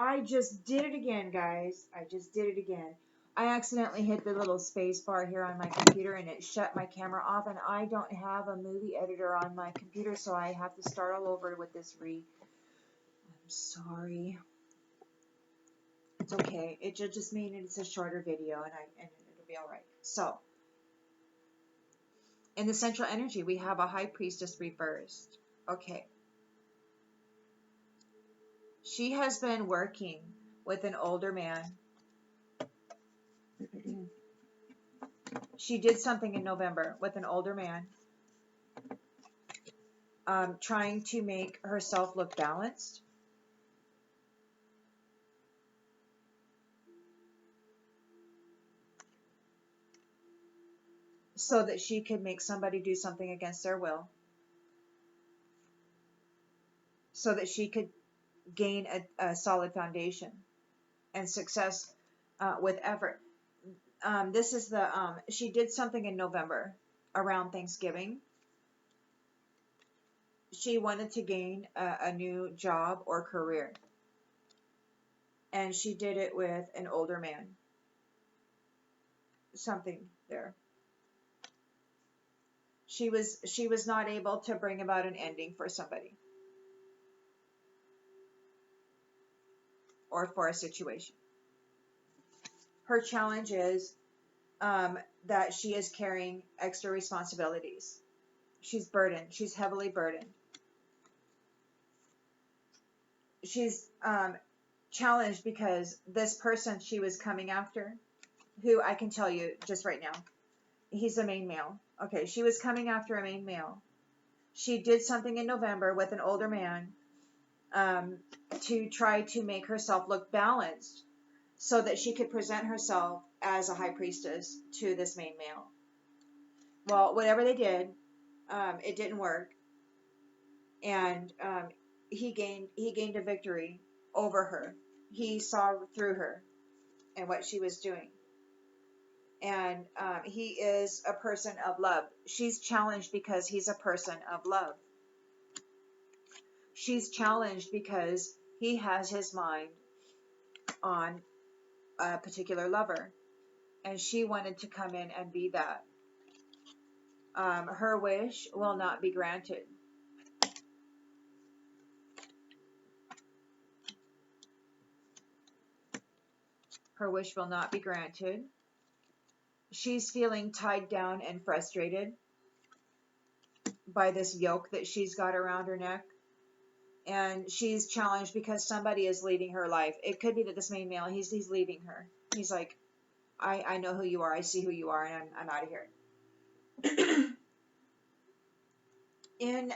I just did it again, guys. I just did it again. I accidentally hit the little space bar here on my computer and it shut my camera off, and I don't have a movie editor on my computer, so I have to start all over with this I'm sorry. It's okay. It just means it's a shorter video, and it'll be all right. So, in the central energy, we have a high priestess reversed. Okay. She has been working with an older man. She did something in November with an older man, trying to make herself look balanced. So that she could make somebody do something against their will. So that she could gain a solid foundation and success with effort. This is she did something in November around Thanksgiving. She wanted to gain a new job or career. And she did it with an older man. Something there. She was not able to bring about an ending for somebody. Or for a situation. Her challenge is that she is carrying extra responsibilities. She's burdened. She's heavily burdened. She's challenged because this person she was coming after, who I can tell you just right now, he's a main male. Okay, she was coming after a main male. She did something in November with an older man to try to make herself look balanced so that she could present herself as a high priestess to this main male. Well, whatever they did, it didn't work, and he gained a victory over her. He saw through her and what she was doing, and he is a person of love. She's challenged because he's a person of love. She's challenged because he has his mind on a particular lover, and she wanted to come in and be that. Her wish will not be granted. Her wish will not be granted. She's feeling tied down and frustrated by this yoke that she's got around her neck. And she's challenged because somebody is leaving her life. It could be that this main male, he's leaving her. He's like, I know who you are. I see who you are, and I'm out of here. In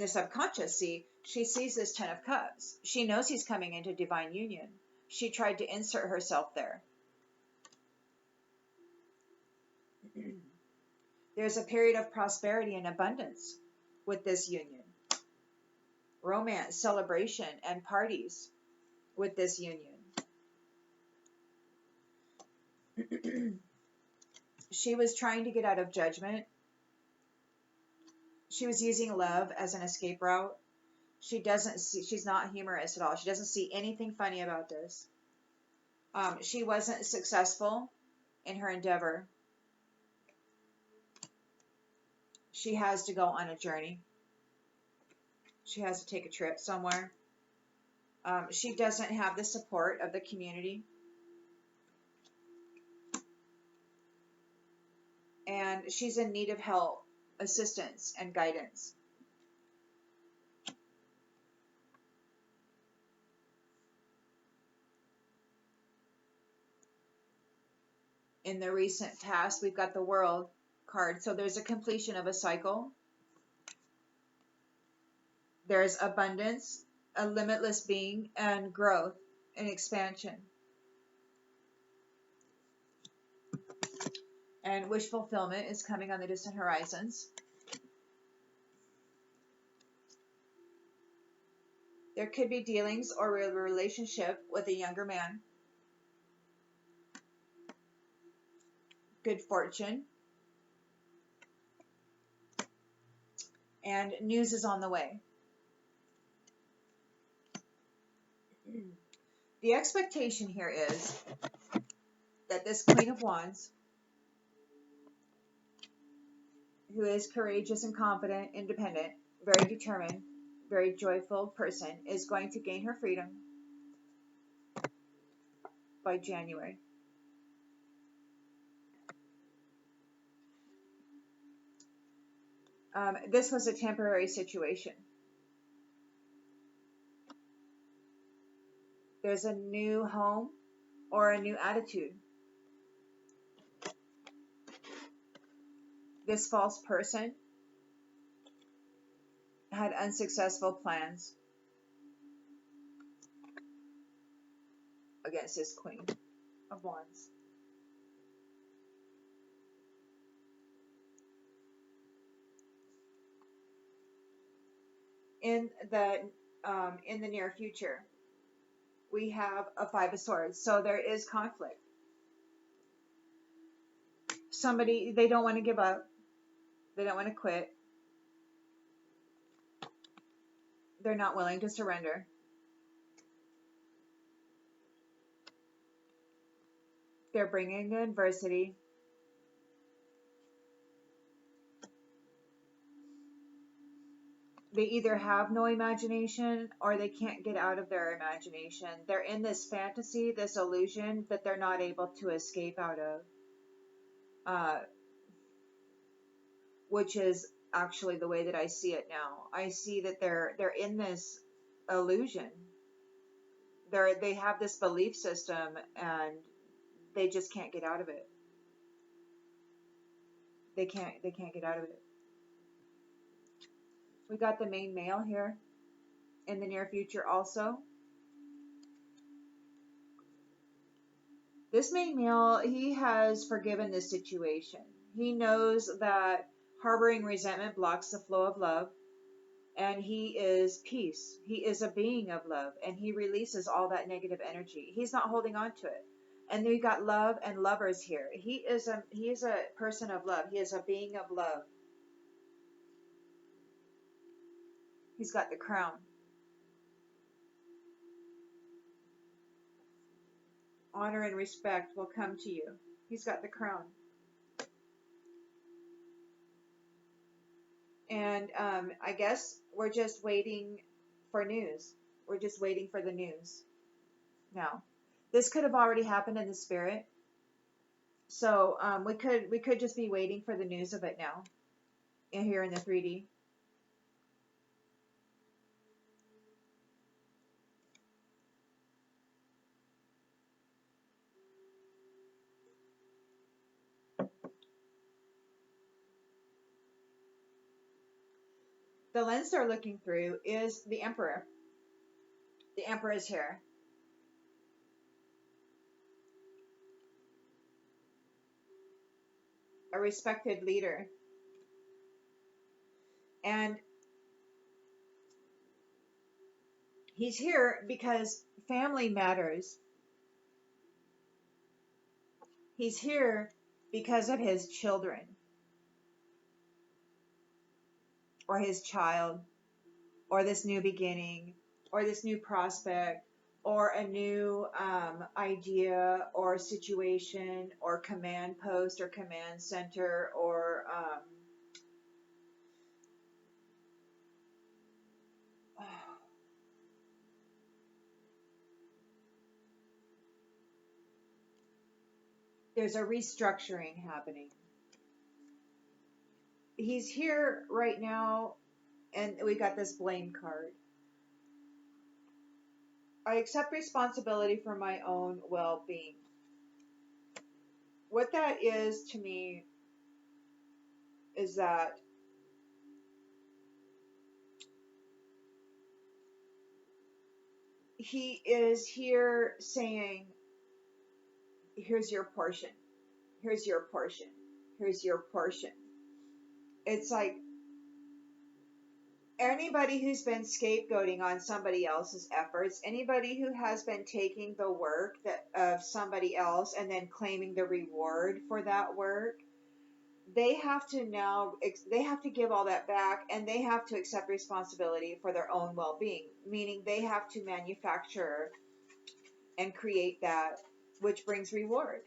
the subconscious, she sees this Ten of Cups. She knows he's coming into divine union. She tried to insert herself there. There's a period of prosperity and abundance with this union. Romance, celebration, and parties with this union. She was trying to get out of judgment. She was using love as an escape route. She's not humorous at all. She doesn't see anything funny about this. She wasn't successful in her endeavor. She has to go on a journey. She has to take a trip somewhere. She doesn't have the support of the community. And she's in need of help, assistance, and guidance. In the recent past, we've got the World card. So there's a completion of a cycle. There's abundance, a limitless being, and growth and expansion. And wish fulfillment is coming on the distant horizons. There could be dealings or a relationship with a younger man. Good fortune. And news is on the way. The expectation here is that this Queen of Wands, who is courageous and confident, independent, very determined, very joyful person, is going to gain her freedom by January. This was a temporary situation. There's a new home or a new attitude. This false person had unsuccessful plans against this Queen of Wands. In the near future, we have a Five of Swords, so there is conflict. Somebody, they don't want to give up, they don't want to quit, they're not willing to surrender. They're bringing adversity. They either have no imagination or they can't get out of their imagination. They're in this fantasy, this illusion that they're not able to escape out of, which is actually the way that I see it now. I see that they're in this illusion. They have this belief system and they just can't get out of it. They can't get out of it. We got the main male here in the near future also. This main male, he has forgiven this situation. He knows that harboring resentment blocks the flow of love, and he is peace. He is a being of love, and he releases all that negative energy. He's not holding on to it. And then we got love and lovers here. He is a person of love. He is a being of love. He's got the crown. Honor and respect will come to you. He's got the crown. And I guess we're just waiting for news. We're just waiting for the news. Now, this could have already happened in the spirit. So we could just be waiting for the news of it now. Here in the 3D. The lens they're looking through is the Emperor. The Emperor is here. A respected leader. And he's here because family matters. He's here because of his children. Or his child. Or this new beginning. Or this new prospect. Or a new idea or situation or command post or command center or there's a restructuring happening. He's here right now, and we got this blame card. I accept responsibility for my own well-being. What that is to me is that he is here saying, here's your portion. Here's your portion. Here's your portion. It's like anybody who's been scapegoating on somebody else's efforts, anybody who has been taking the work of somebody else and then claiming the reward for that work, they have to give all that back, and they have to accept responsibility for their own well-being, meaning they have to manufacture and create that which brings reward.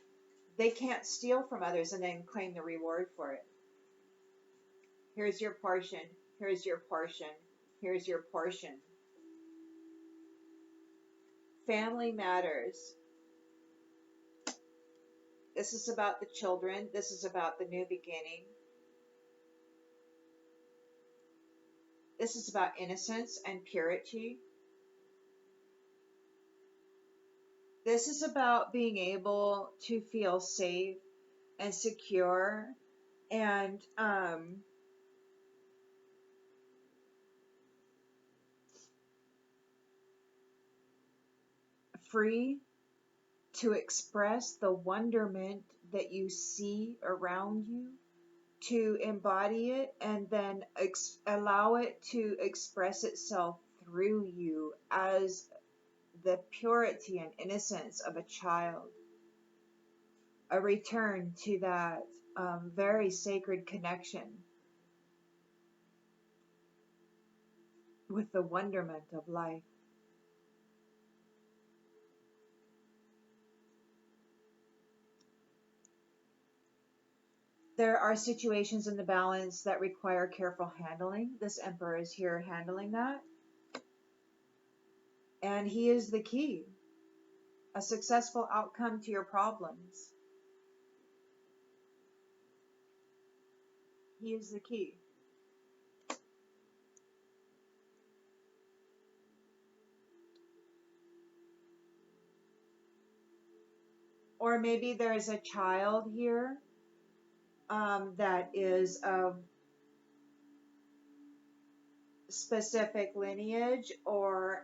They can't steal from others and then claim the reward for it. Here's your portion. Here's your portion. Here's your portion. Family matters. This is about the children. This is about the new beginning. This is about innocence and purity. This is about being able to feel safe and secure and free to express the wonderment that you see around you, to embody it, and then allow it to express itself through you as the purity and innocence of a child. A return to that very sacred connection with the wonderment of life. There are situations in the balance that require careful handling. This Emperor is here handling that. And he is the key. A successful outcome to your problems. He is the key. Or maybe there's a child here that is of specific lineage or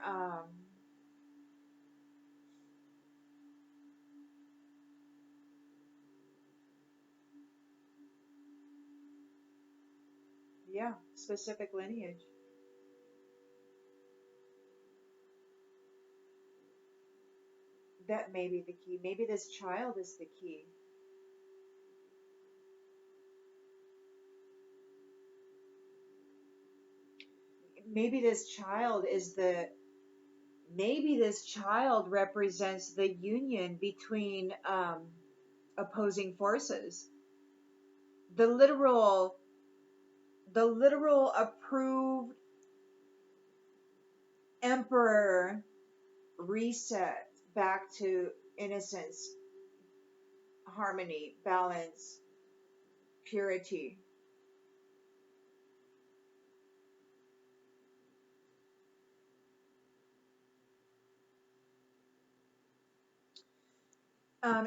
specific lineage. That may be the key. Maybe this child is the key. Maybe this child represents the union between opposing forces. The literal approved emperor reset back to innocence, harmony, balance, purity.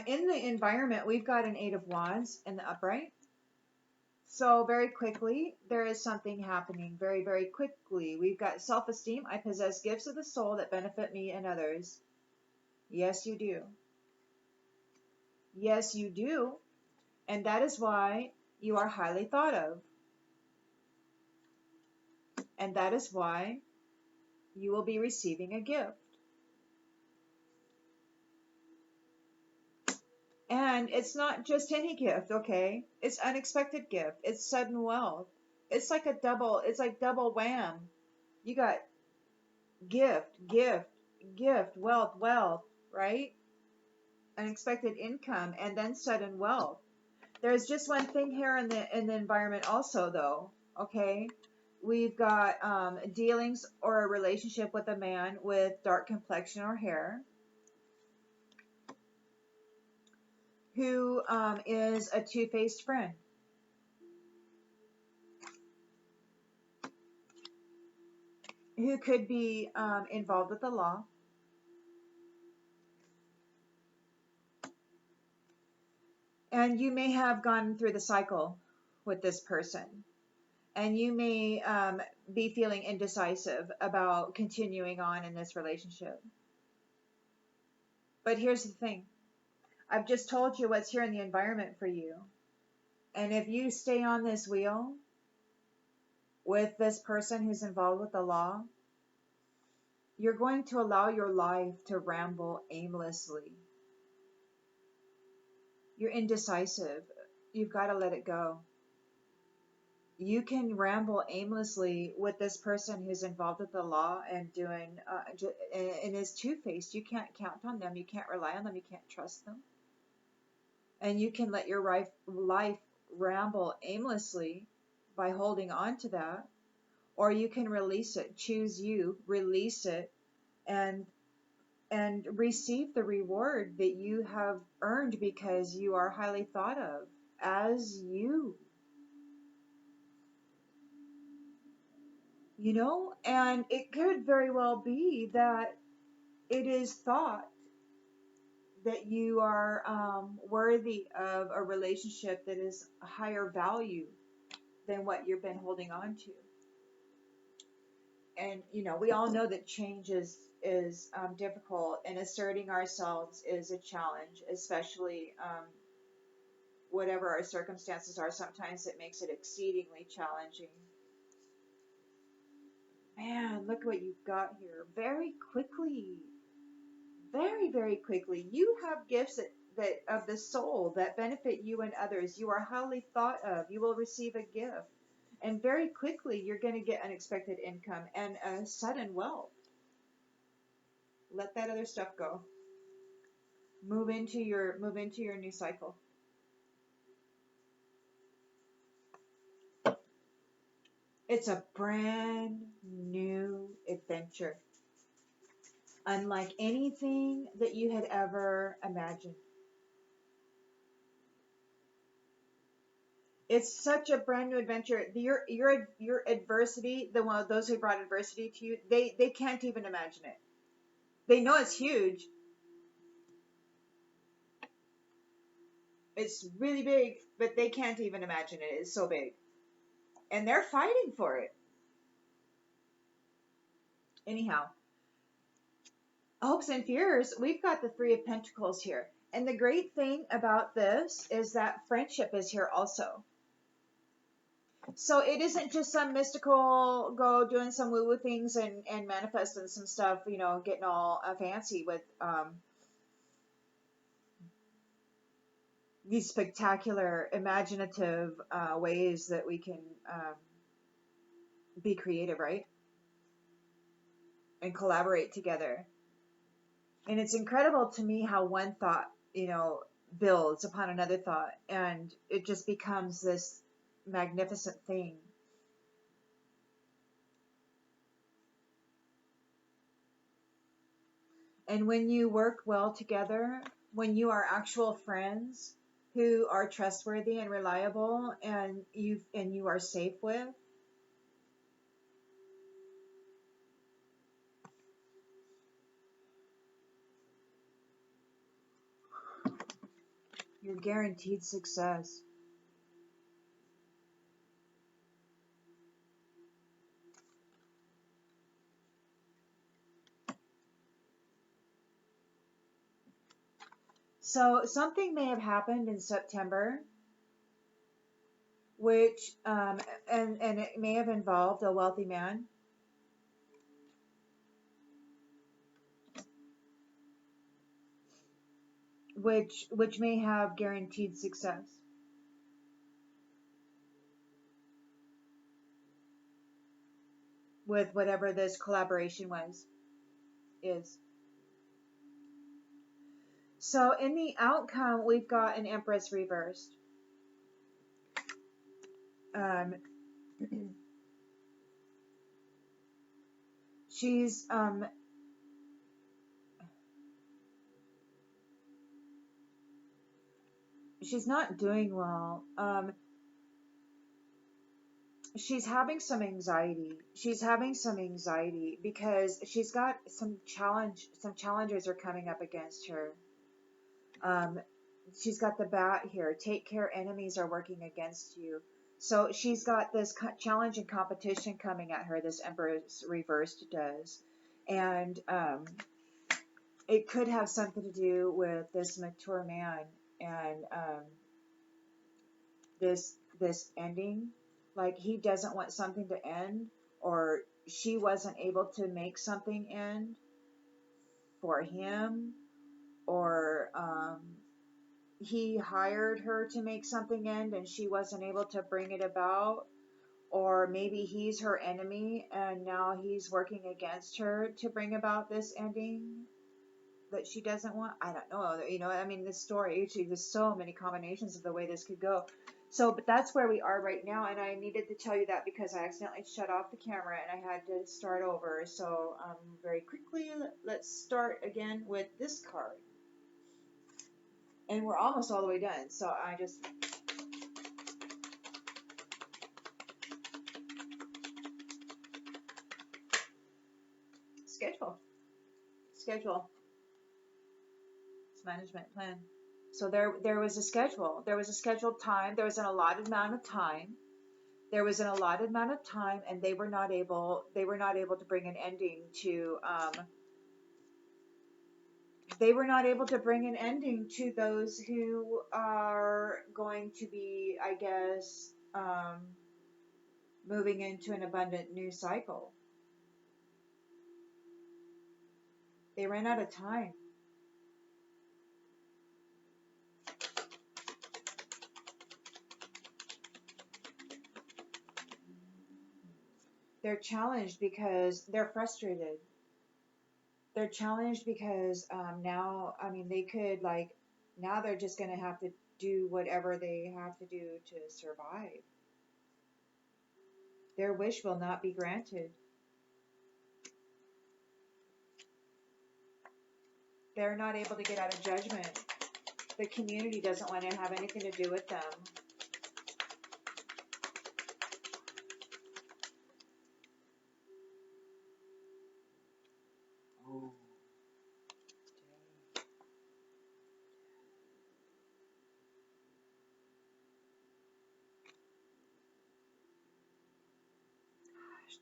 In the environment, we've got an Eight of Wands in the upright. So very quickly, there is something happening very, very quickly. We've got self-esteem. I possess gifts of the soul that benefit me and others. Yes, you do. Yes, you do. And that is why you are highly thought of. And that is why you will be receiving a gift. And it's not just any gift, okay? It's unexpected gift. It's sudden wealth. It's like double wham. You got gift, wealth, right? Unexpected income, and then sudden wealth. There's just one thing here in the environment also, though, okay? We've got dealings or a relationship with a man with dark complexion or hair, who is a two-faced friend. Who could be involved with the law. And you may have gone through the cycle with this person. And you may be feeling indecisive about continuing on in this relationship. But here's the thing. I've just told you what's here in the environment for you. And if you stay on this wheel with this person who's involved with the law, you're going to allow your life to ramble aimlessly. You're indecisive. You've got to let it go. You can ramble aimlessly with this person who's involved with the law and doing and is two-faced. You can't count on them. You can't rely on them. You can't trust them. And you can let your life ramble aimlessly by holding on to that, or you can release it. Choose you, release it, and receive the reward that you have earned because you are highly thought of as you. And it could very well be that it is thought that you are worthy of a relationship that is a higher value than what you've been holding on to. And we all know that change is difficult, and asserting ourselves is a challenge, especially whatever our circumstances are. Sometimes it makes it exceedingly challenging. Man, look what you've got here. Very quickly, very, very quickly. You have gifts that of the soul that benefit you and others. You are highly thought of. You will receive a gift. And very quickly, you're going to get unexpected income and a sudden wealth. Let that other stuff go. Move into your new cycle. It's a brand new adventure, unlike anything that you had ever imagined. It's such a brand new adventure. Your adversity, those who brought adversity to you, they can't even imagine it. They know it's huge. It's really big, but they can't even imagine it. It's so big. And they're fighting for it. Anyhow, hopes and fears, we've got the Three of Pentacles here. And the great thing about this is that friendship is here also. So it isn't just some mystical go doing some woo-woo things and manifesting some stuff, getting all fancy with these spectacular, imaginative ways that we can be creative, right? And collaborate together. And it's incredible to me how one thought, builds upon another thought, and it just becomes this magnificent thing. And when you work well together, when you are actual friends who are trustworthy and reliable and you are safe with, you're guaranteed success. So something may have happened in September, which and it may have involved a wealthy man. Which may have guaranteed success with whatever this collaboration is. So in the outcome, we've got an Empress reversed. She's not doing well. She's having some anxiety. She's having some anxiety because she's got some challengers are coming up against her. She's got the bat here. Take care, enemies are working against you. So she's got this challenge and competition coming at her, this Empress reversed does. And it could have something to do with this mature man and this ending. Like he doesn't want something to end, or she wasn't able to make something end for him, or he hired her to make something end and she wasn't able to bring it about, or maybe he's her enemy and now he's working against her to bring about this ending that she doesn't want. I don't know. You know, I mean, this story, actually, there's so many combinations of the way this could go. So, but that's where we are right now, and I needed to tell you that because I accidentally shut off the camera and I had to start over. So, very quickly, let's start again with this card. And we're almost all the way done. So I just schedule. It's management plan. So there was a schedule. There was a scheduled time. There was an allotted amount of time. There was an allotted amount of time, and they were not able to bring an ending to they were not able to bring an ending to those who are going to be, I guess, moving into an abundant new cycle. They ran out of time. They're challenged because they're frustrated. They're challenged because now, I mean, they could, like, now they're just going to have to do whatever they have to do to survive. Their wish will not be granted. They're not able to get out of judgment. The community doesn't want to have anything to do with them. Oh.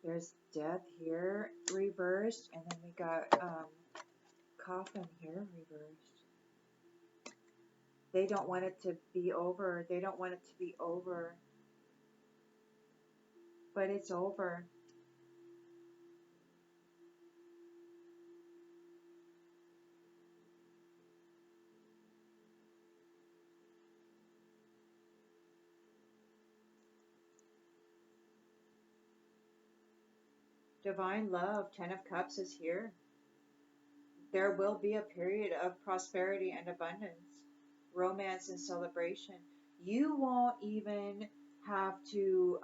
There's death here reversed, and then we got coffin here reversed. They don't want it to be over. They don't want it to be over. But it's over. Divine love, 10 of Cups is here. There will be a period of prosperity and abundance, romance and celebration. You won't even have to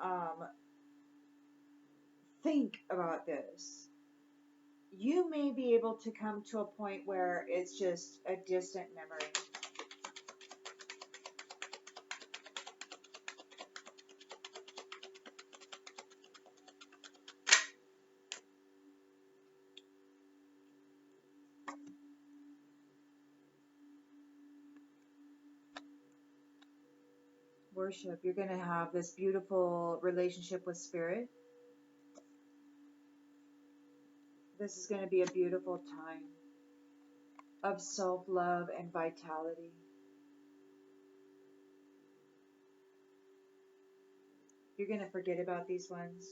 think about this. You may be able to come to a point where it's just a distant memory. Worship. You're going to have this beautiful relationship with Spirit. This is going to be a beautiful time of self-love and vitality. You're going to forget about these ones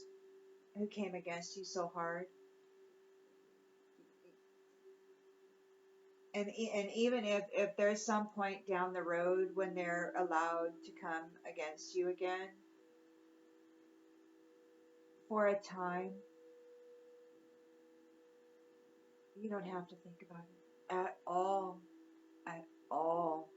who came against you so hard. And even if there's some point down the road when they're allowed to come against you again, for a time, you don't have to think about it at all. At all.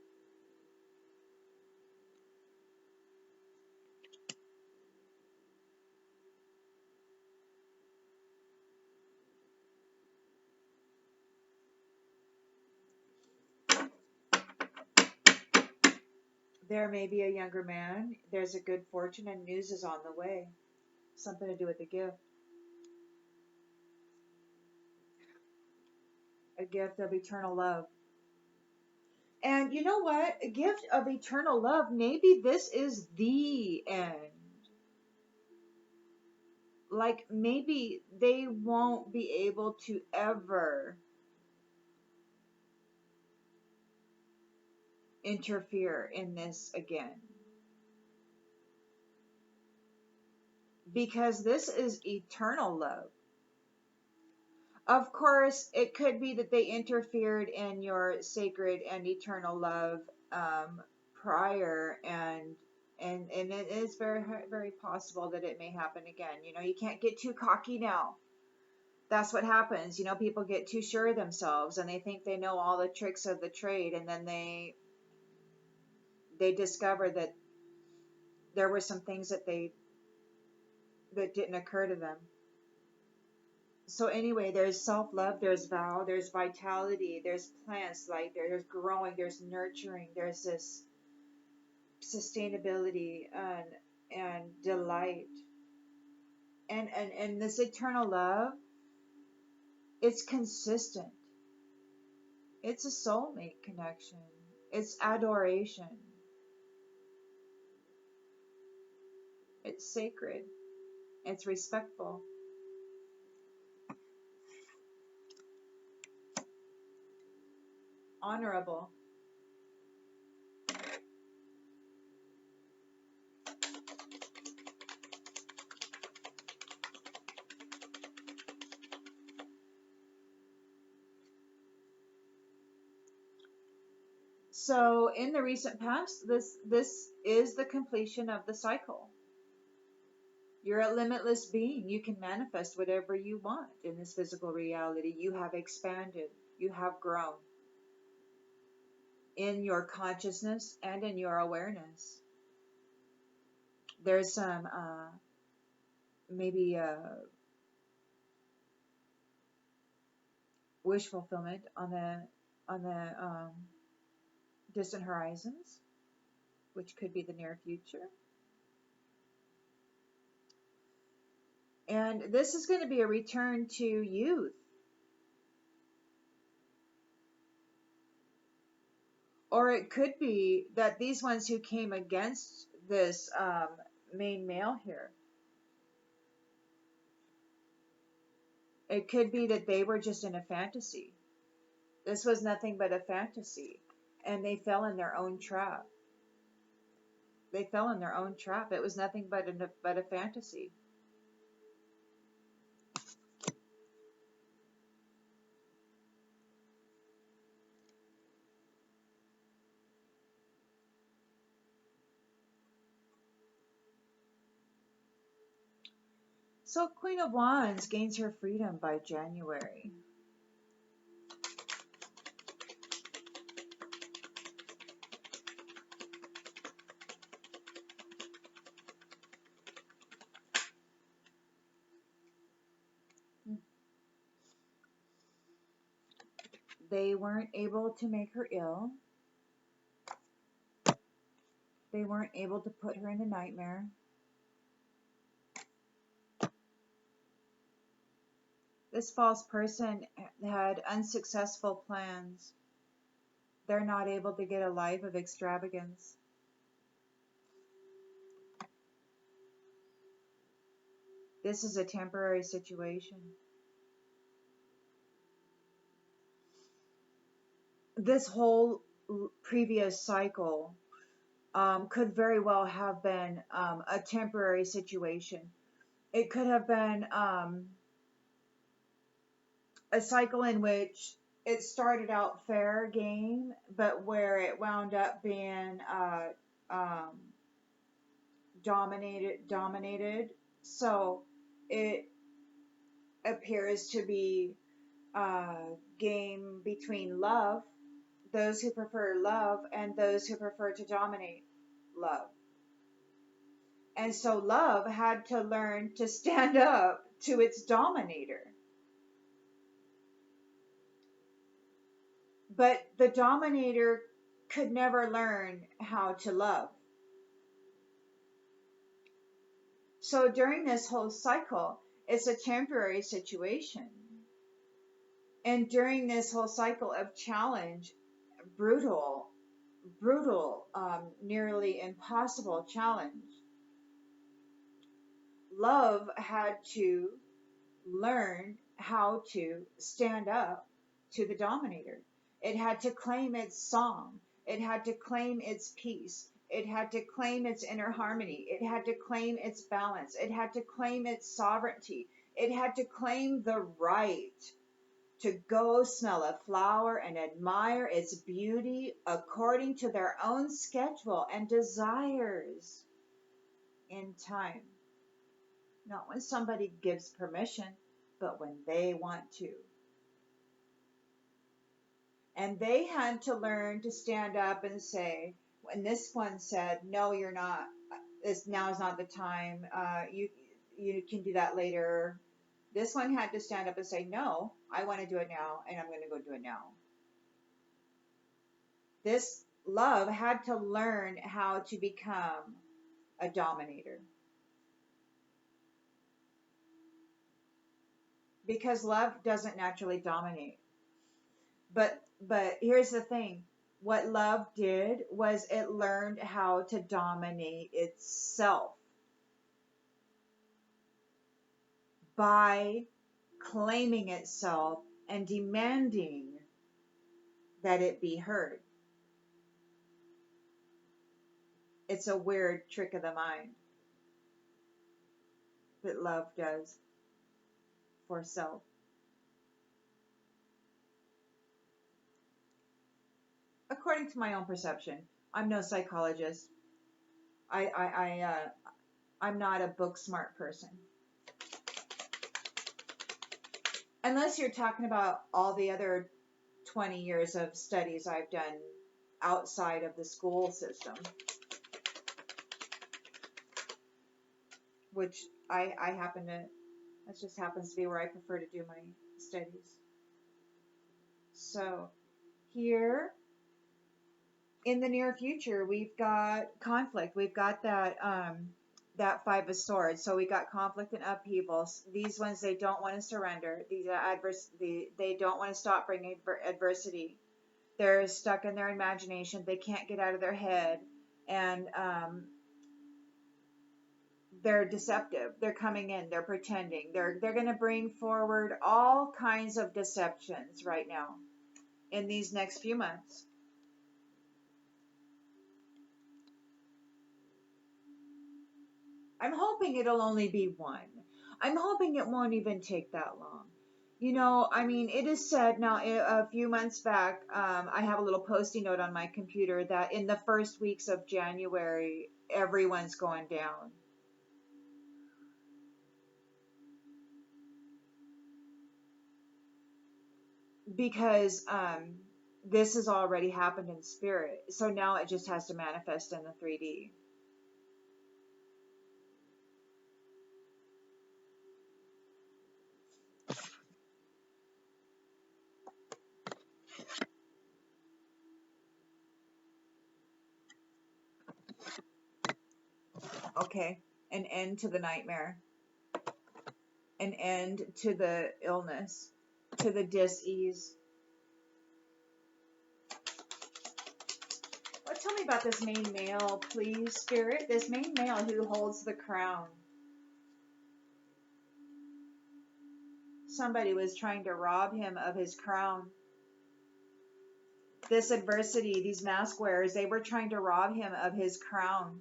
There may be a younger man. There's a good fortune and news is on the way. Something to do with a gift. A gift of eternal love. And you know what? A gift of eternal love. Maybe this is the end. Like, maybe they won't be able to ever interfere in this again. Because this is eternal love. Of course, it could be that they interfered in your sacred and eternal love prior, and And it is very possible that it may happen again. You know, you can't get too cocky now. That's what happens. You know, people get too sure of themselves and they think they know all the tricks of the trade, and then they discover that there were some things that didn't occur to them. So anyway, there's self-love, there's vow, there's vitality, there's plants, like there's growing, there's nurturing, there's this sustainability and delight. And this eternal love, it's consistent. It's a soulmate connection. It's adoration. It's sacred. It's respectful. Honorable. So in the recent past, this is the completion of the cycle. You're a limitless being. You can manifest whatever you want in this physical reality. You have expanded. You have grown in your consciousness and in your awareness. There's some maybe wish fulfillment on the distant horizons, which could be the near future. And this is going to be a return to youth. Or it could be that these ones who came against this main male here, it could be that they were just in a fantasy. This was nothing but a fantasy. And they fell in their own trap. They fell in their own trap. It was nothing but a fantasy. So Queen of Wands gains her freedom by January. They weren't able to make her ill. They weren't able to put her in a nightmare. This false person had unsuccessful plans. They're not able to get a life of extravagance. This is a temporary situation. This whole previous cycle could very well have been a temporary situation. It could have been a cycle in which it started out fair game, but where it wound up being dominated. So it appears to be a game between love, those who prefer love, and those who prefer to dominate love. And so love had to learn to stand up to its dominator. But the dominator could never learn how to love. So during this whole cycle, it's a temporary situation. And during this whole cycle of challenge, brutal, nearly impossible challenge, love had to learn how to stand up to the dominator. It had to claim its song. It had to claim its peace. It had to claim its inner harmony. It had to claim its balance. It had to claim its sovereignty. It had to claim the right to go smell a flower and admire its beauty according to their own schedule and desires in time. Not when somebody gives permission, but when they want to. And they had to learn to stand up and say, when this one said, no, you're not, now is not the time, you can do that later. This one had to stand up and say, no, I want to do it now, and I'm going to go do it now. This love had to learn how to become a dominator. Because love doesn't naturally dominate. But here's the thing. What love did was it learned how to dominate itself by claiming itself and demanding that it be heard. It's a weird trick of the mind that love does for self. According to my own perception, I'm no psychologist. I'm not a book smart person. Unless you're talking about all the other 20 years of studies I've done outside of the school system, which I happen to, that just happens to be where I prefer to do my studies. So here in the near future, we've got conflict. We've got that Five of Swords. So we got conflict and upheavals. These ones, they don't want to surrender. These are they don't want to stop bringing adversity. They're stuck in their imagination. They can't get out of their head, and they're deceptive. They're coming in. They're pretending. They're going to bring forward all kinds of deceptions right now in these next few months. I'm hoping it'll only be one. I'm hoping it won't even take that long. You know, I mean, it is said now, a few months back, I have a little post-it note on my computer that in the first weeks of January, everyone's going down. Because this has already happened in spirit. So now it just has to manifest in the 3D. Okay, an end to the nightmare, an end to the illness, to the dis-ease. Well, tell me about this main male, please, Spirit. This main male who holds the crown. Somebody was trying to rob him of his crown. This adversity, these mask wearers, they were trying to rob him of his crown.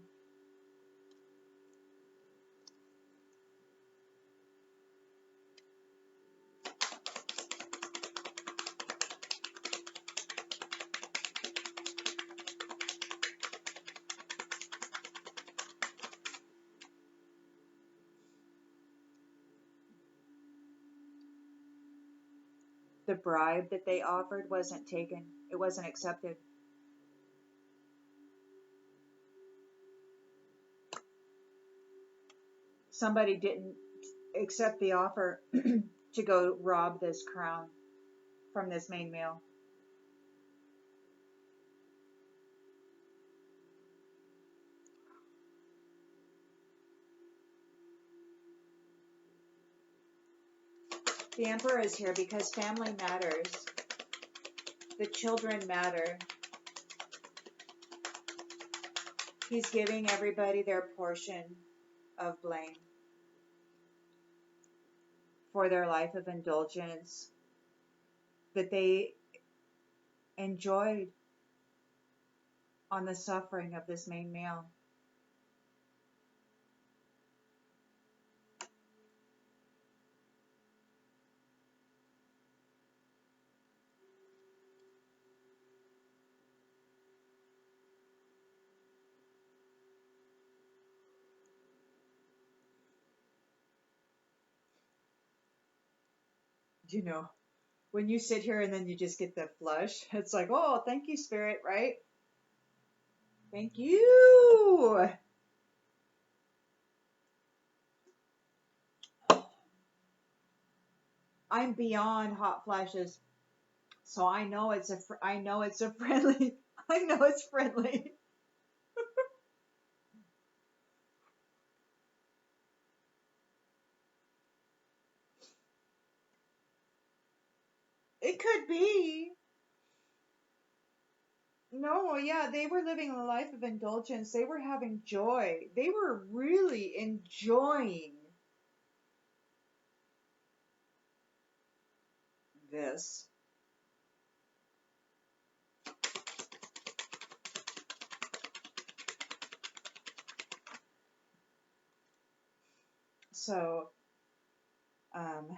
The bribe that they offered wasn't taken. It wasn't accepted. Somebody didn't accept the offer to go rob this crown from this main male. The Emperor is here because family matters. The children matter. He's giving everybody their portion of blame for their life of indulgence that they enjoyed on the suffering of this main male. You know, when you sit here and then you just get the flush, it's like, oh, thank you, Spirit, right? Thank you. I'm beyond hot flashes, so I know I know it's a friendly. I know it's friendly. It could be. No, yeah, they were living a life of indulgence. They were having joy. They were really enjoying this. So, um,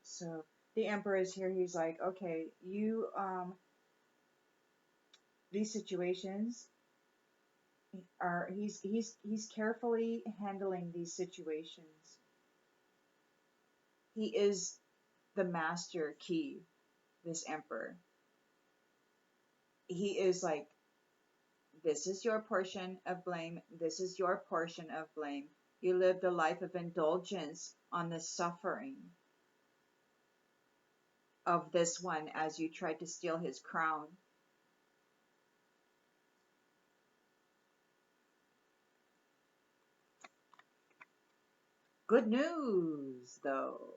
so the emperor is here. He's like, okay, these situations are, he's carefully handling these situations. He is the master key, this emperor. He is like, this is your portion of blame. This is your portion of blame. You lived a life of indulgence on the suffering of this one as you tried to steal his crown. Good news, though.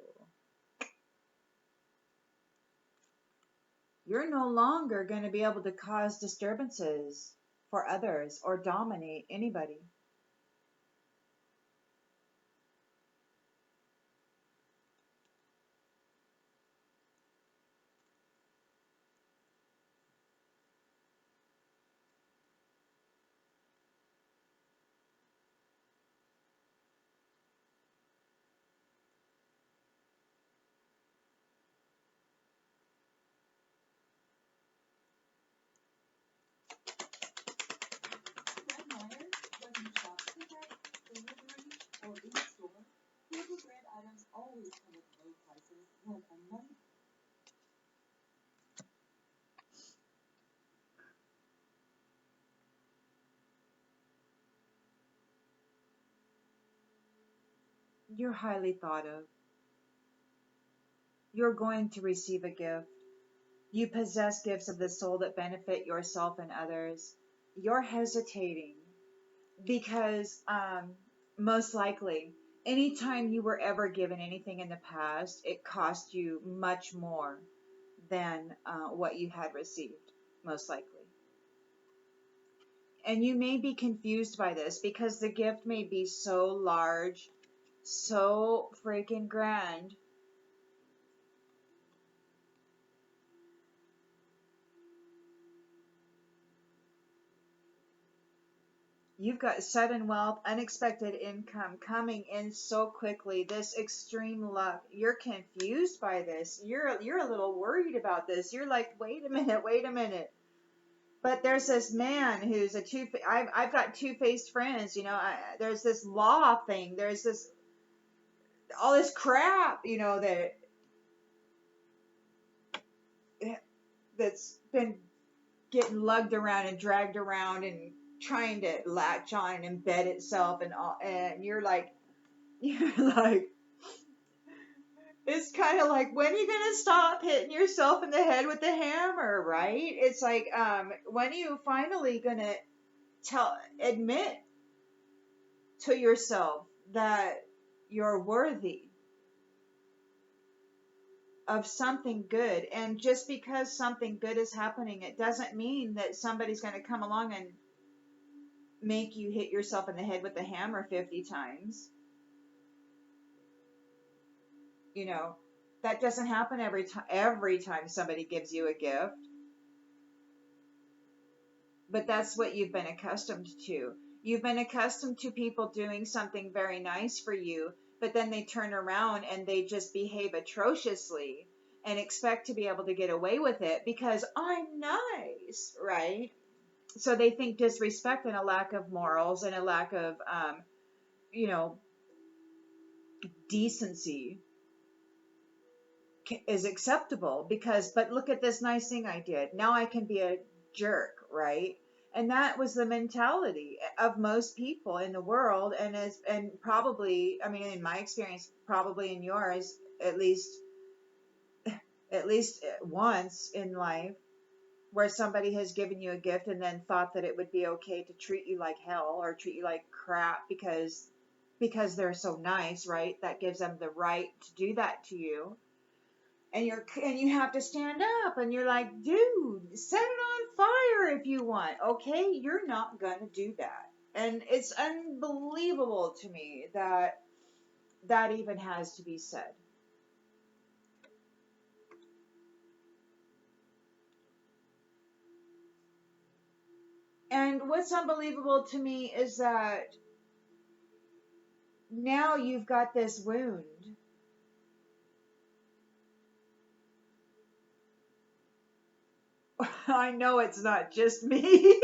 You're no longer going to be able to cause disturbances for others or dominate anybody. You're highly thought of. You're going to receive a gift. You possess gifts of the soul that benefit yourself and others. You're hesitating because most likely, anytime you were ever given anything in the past, it cost you much more than what you had received, most likely. And you may be confused by this because the gift may be so large, so freaking grand. You've got sudden wealth, unexpected income coming in so quickly, this extreme luck. You're confused by this. You're a little worried about this. You're like, wait a minute, wait a minute. But there's this man who's I've got two-faced friends, there's this law thing, there's this all this crap, that's been getting lugged around and dragged around and trying to latch on and embed itself and all, and you're like, it's kind of like, when are you gonna stop hitting yourself in the head with the hammer, right? It's like, when are you finally gonna admit to yourself that you're worthy of something good? And just because something good is happening, it doesn't mean that somebody's going to come along and make you hit yourself in the head with the hammer 50 times. That doesn't happen every time somebody gives you a gift. But that's what you've been accustomed to. You've been accustomed to people doing something very nice for you, but then they turn around and they just behave atrociously and expect to be able to get away with it because I'm nice, right? So they think disrespect and a lack of morals and a lack of, you know, decency is acceptable because, but look at this nice thing I did. Now I can be a jerk, right? And that was the mentality of most people in the world, and probably, I mean, in my experience, probably in yours, at least once in life, where somebody has given you a gift and then thought that it would be okay to treat you like hell or treat you like crap because they're so nice, right? That gives them the right to do that to you. And you have to stand up and you're like, dude, set it on fire if you want. Okay, you're not gonna do that. And it's unbelievable to me that that even has to be said. And what's unbelievable to me is that now you've got this wound. I know it's not just me.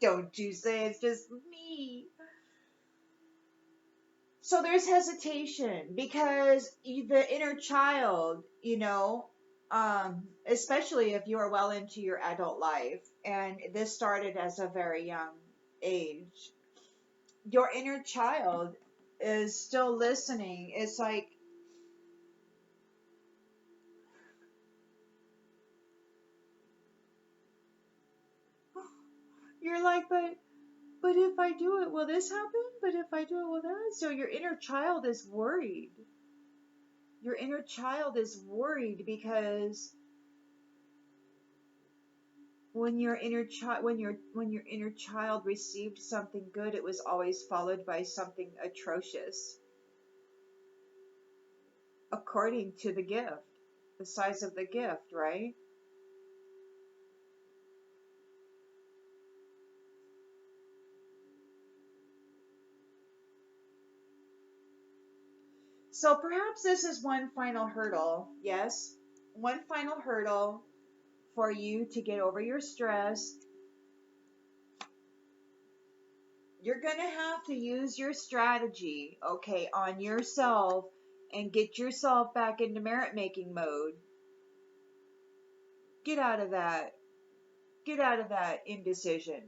Don't you say it's just me. So there's hesitation because the inner child, especially if you're well into your adult life, and this started as a very young age, your inner child is still listening. It's like, you're like, but if I do it, will this happen? But if I do it, will that? So your inner child is worried. Your inner child is worried because when your inner child received something good, it was always followed by something atrocious, according to the gift, the size of the gift, right? So perhaps this is one final hurdle. Yes, one final hurdle for you to get over your stress. You're going to have to use your strategy, okay, on yourself and get yourself back into merit making mode. Get out of that. Get out of that indecision.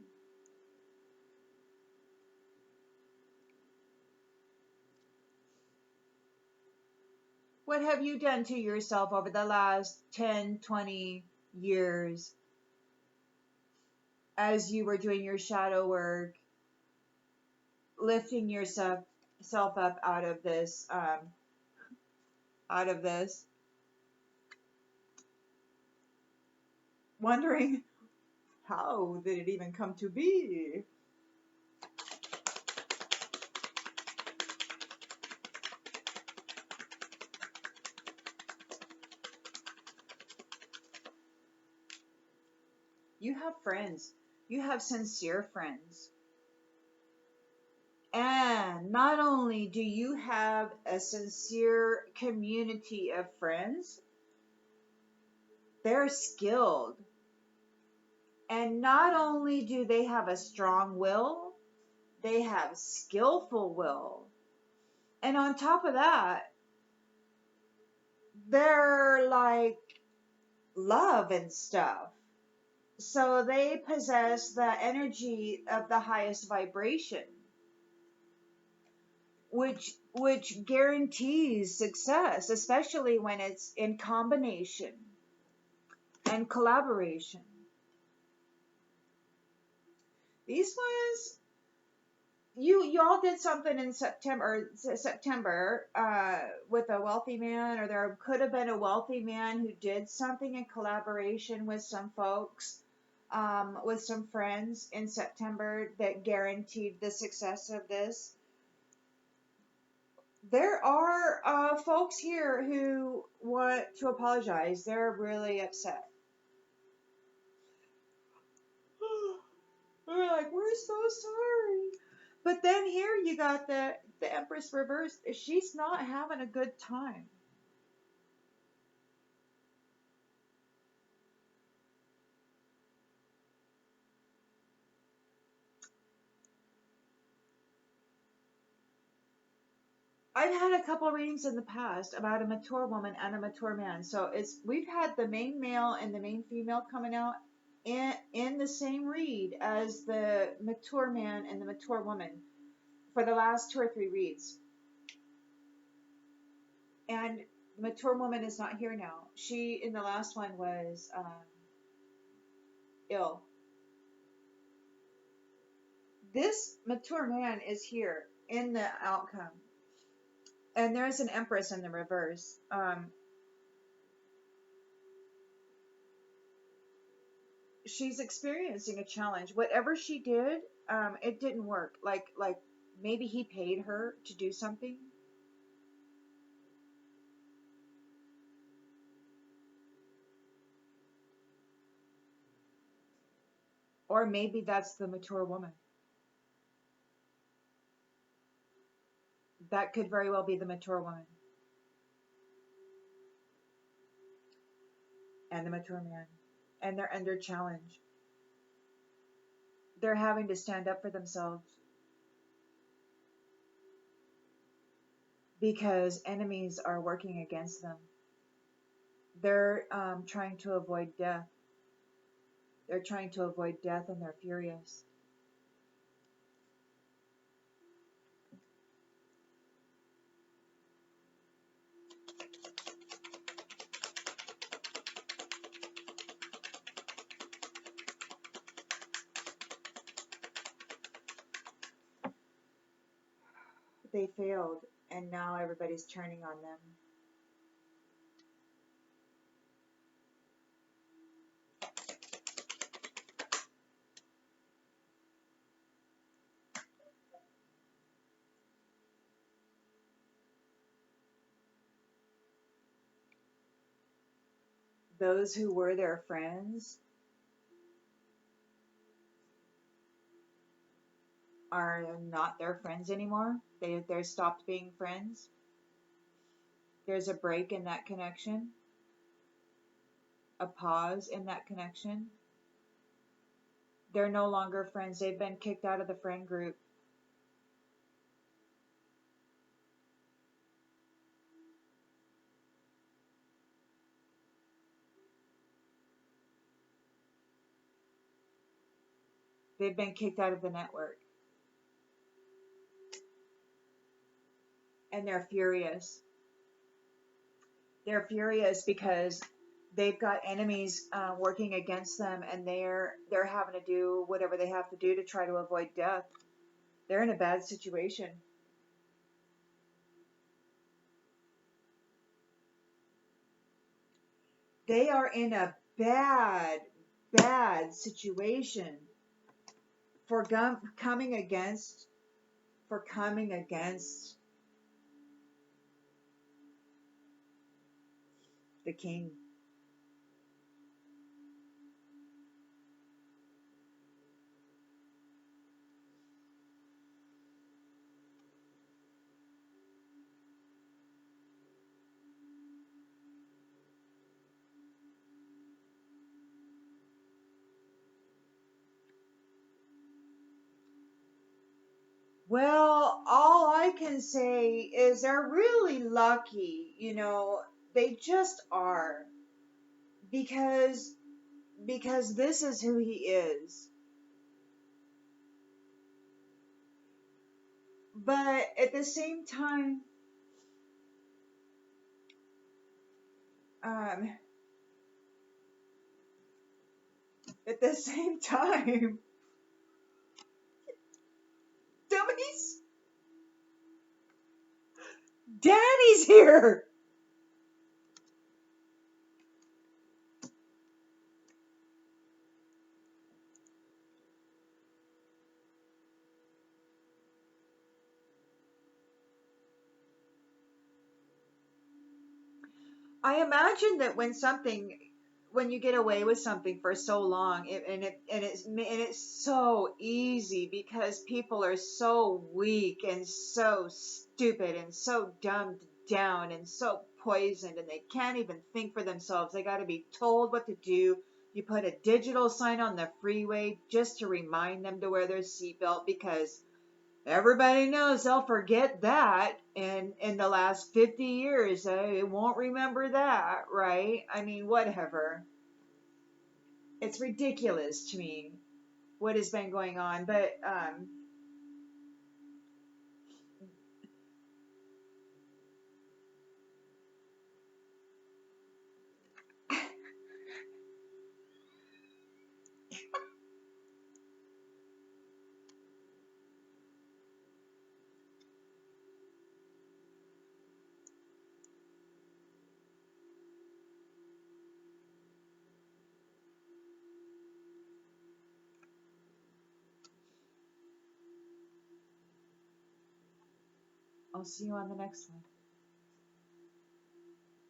What have you done to yourself over the last 10, 20 years as you were doing your shadow work, lifting yourself up out of this, wondering how did it even come to be? You have friends. You have sincere friends. And not only do you have a sincere community of friends, they're skilled. And not only do they have a strong will, they have skillful will. And on top of that, they're like love and stuff. So they possess the energy of the highest vibration, which guarantees success, especially when it's in combination and collaboration. These ones, y'all did something in September with a wealthy man, or there could have been a wealthy man who did something in collaboration with some folks, with some friends in September that guaranteed the success of this. There are folks here who want to apologize. They're really upset. They're like, we're so sorry. But then here you got the Empress reversed. She's not having a good time. I've had a couple readings in the past about a mature woman and a mature man. So we've had the main male and the main female coming out in the same read as the mature man and the mature woman for the last 2 or 3 reads. And the mature woman is not here now. She, in the last one, was ill. This mature man is here in the outcome. And there's an Empress in the reverse. She's experiencing a challenge. Whatever she did, it didn't work. Like maybe he paid her to do something. Or maybe that's the mature woman. That could very well be the mature woman. And the mature man. And they're under challenge. They're having to stand up for themselves. Because enemies are working against them. They're trying to avoid death. They're trying to avoid death and they're furious. They failed, and now everybody's turning on them. Those who were their friends are not their friends anymore. They're stopped being friends. There's a break in that connection, a pause in that connection. They're no longer friends. They've been kicked out of the friend group. They've been kicked out of the network. And they're furious. They're furious because they've got enemies working against them, and they're having to do whatever they have to do to try to avoid death. They're in a bad situation. They are in a bad situation for coming against the king. Well, all I can say is they're really lucky, they just are. Because this is who he is. But at the same time, dummies, Daddy's here. I imagine that when you get away with something for so long, and it's so easy because people are so weak and so stupid and so dumbed down and so poisoned, and they can't even think for themselves. They got to be told what to do. You put a digital sign on the freeway just to remind them to wear their seatbelt because everybody knows they'll forget that in the last 50 years. They won't remember that, right? I mean, whatever. It's ridiculous to me what has been going on. But I'll see you on the next one.